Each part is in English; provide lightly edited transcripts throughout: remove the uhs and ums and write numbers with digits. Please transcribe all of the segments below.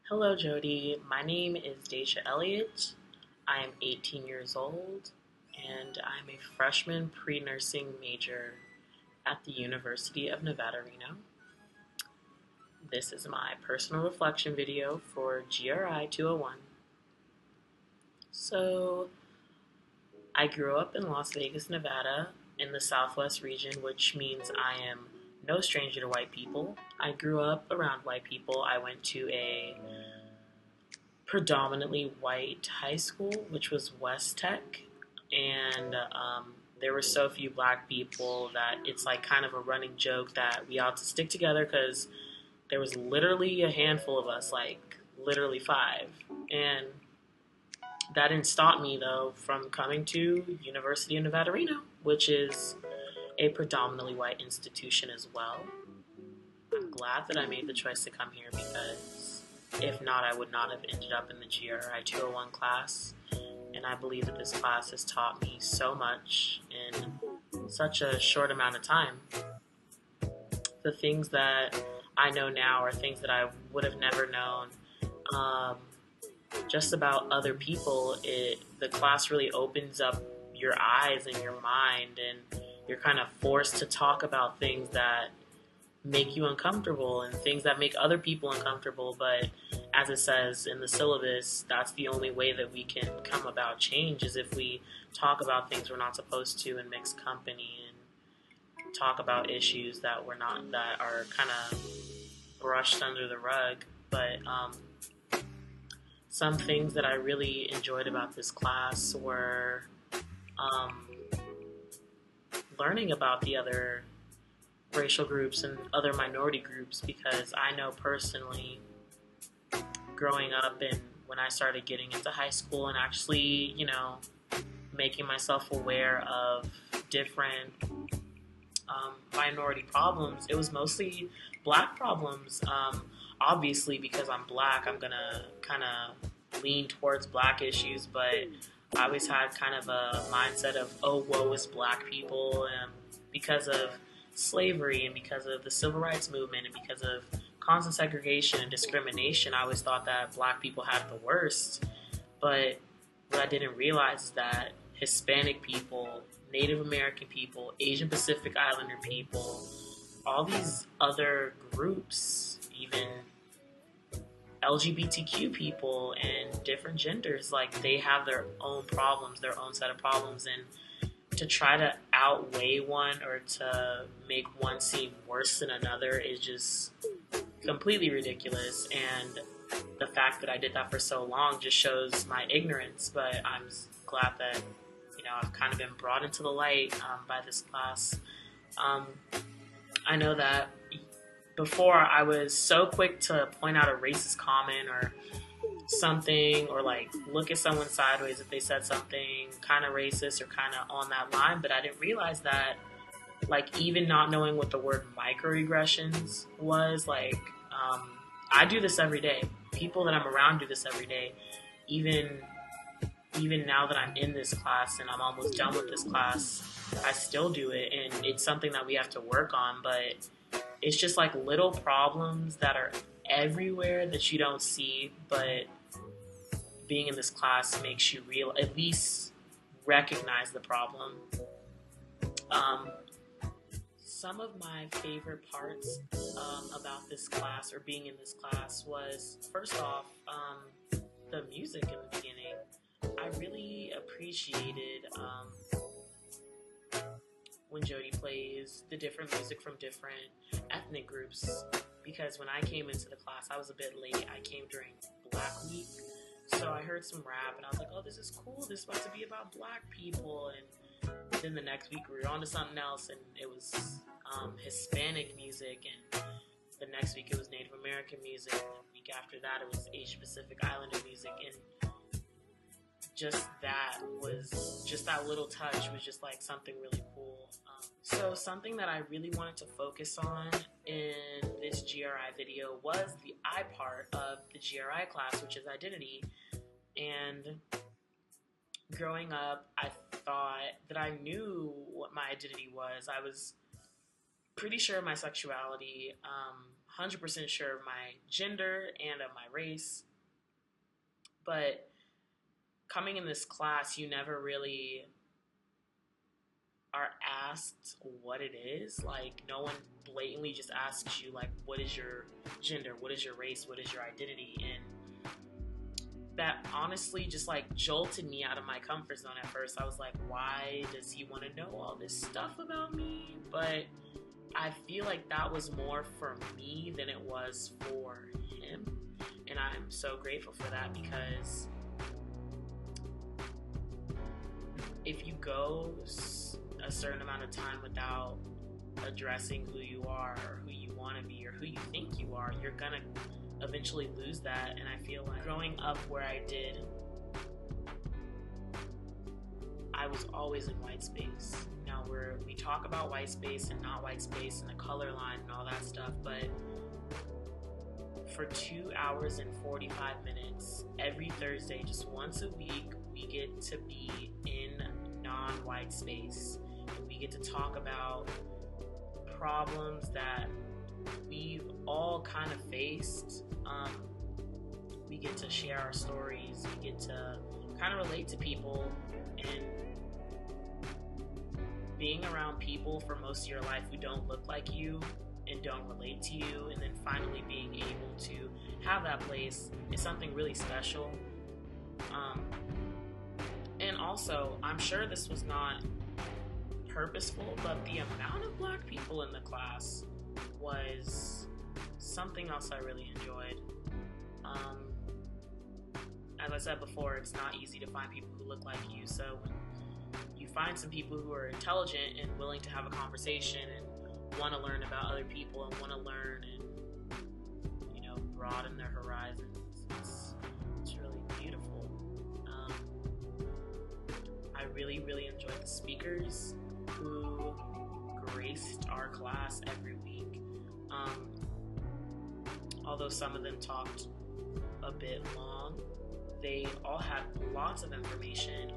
Hello, Jody. My name is Dajiah Elliott. I am 18 years old, and I'm a freshman pre-nursing major at the University of Nevada, Reno. This is my personal reflection video for GRI 201. So, I grew up in Las Vegas, Nevada, in the Southwest region, which means I am no stranger to white people. I grew up around white people. I went to a predominantly white high school, which was West Tech, and there were so few black people that it's like kind of a running joke that we ought to stick together because there was literally a handful of us, like literally five, and that didn't stop me though from coming to University of Nevada, Reno, which is a predominantly white institution as well. I'm glad that I made the choice to come here because if not, I would not have ended up in the GRI 201 class. And I believe that this class has taught me so much in such a short amount of time. The things that I know now are things that I would have never known just about other people. The class really opens up your eyes and your mind, and you're kind of forced to talk about things that make you uncomfortable and things that make other people uncomfortable. But as it says in the syllabus, that's the only way that we can come about change is if we talk about things we're not supposed to in mixed company and talk about issues that are kind of brushed under the rug. But some things that I really enjoyed about this class were um, learning about the other racial groups and other minority groups, because I know personally growing up and when I started getting into high school and actually, making myself aware of different minority problems, it was mostly black problems. Obviously, because I'm black, I'm gonna kind of lean towards black issues, but I always had kind of a mindset of, oh, woe is black people, because of slavery and because of the civil rights movement and because of constant segregation and discrimination. I always thought that black people had the worst, but what I didn't realize is that Hispanic people, Native American people, Asian Pacific Islander people, all these other groups, even LGBTQ people and different genders, like they have their own problems, their own set of problems, and to try to outweigh one or to make one seem worse than another is just completely ridiculous. And the fact that I did that for so long just shows my ignorance. But I'm glad that I've kind of been brought into the light by this class. I know that before I was so quick to point out a racist comment or something, or like look at someone sideways if they said something kind of racist or kind of on that line, but I didn't realize that, like, even not knowing what the word microaggressions was, like, I do this every day. People that I'm around do this every day. Even now that I'm in this class and I'm almost done with this class, I still do it, and it's something that we have to work on. But it's just like little problems that are everywhere that you don't see, but being in this class makes you at least recognize the problem. Some of my favorite parts about this class, or being in this class, was first off the music in the beginning. I really appreciated when Jody plays the different music from different ethnic groups, because when I came into the class, I was a bit late. I came during Black Week, so I heard some rap and I was like, oh, this is cool. This is about to be about black people. And then the next week we were on to something else, and it was Hispanic music, and the next week it was Native American music, and the week after that it was Asian Pacific Islander music, and just that little touch was just like something really cool. So something that I really wanted to focus on in this GRI video was the I part of the GRI class, which is identity. And growing up, I thought that I knew what my identity was. I was pretty sure my sexuality. 100% sure of my gender and of my race. But coming in this class, you never really are asked what it is. Like, no one blatantly just asks you, like, what is your gender? What is your race? What is your identity? And that honestly just like jolted me out of my comfort zone at first. I was like, why does he want to know all this stuff about me? But I feel like that was more for me than it was for him. And I'm so grateful for that, because if you go a certain amount of time without addressing who you are or who you want to be or who you think you are, you're gonna eventually lose that. And I feel like growing up where I did, I was always in white space. Now we talk about white space and not white space and the color line and all that stuff, but for 2 hours and 45 minutes every Thursday, just once a week, we get to be in non-white space. And we get to talk about problems that we've all kind of faced. We get to share our stories. We get to kind of relate to people, and being around people for most of your life who don't look like you and don't relate to you, and then finally being able to have that place is something really special. And also, I'm sure this was not purposeful, but the amount of Black people in the class was something else I really enjoyed. As I said before, it's not easy to find people who look like you, so when you find some people who are intelligent and willing to have a conversation and want to learn about other people and want to learn and, broaden their horizons, it's really beautiful. I really, really enjoyed the speakers who graced our class every week. Although some of them talked a bit long, they all had lots of information,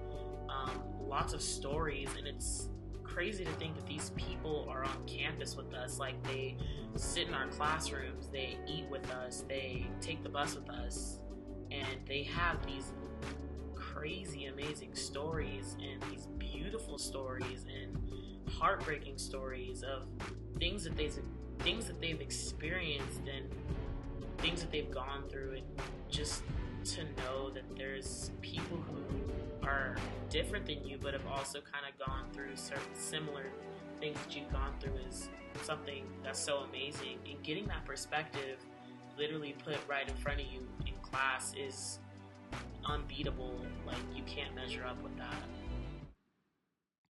lots of stories, and it's crazy to think that these people are on campus with us. Like, they sit in our classrooms, they eat with us, they take the bus with us, and they have these crazy, amazing stories and these beautiful stories and heartbreaking stories of things that they've experienced and things that they've gone through. And just to know that there's people who are different than you but have also kind of gone through certain similar things that you've gone through is something that's so amazing. And getting that perspective literally put right in front of you in class is unbeatable. Like, you can't measure up with that.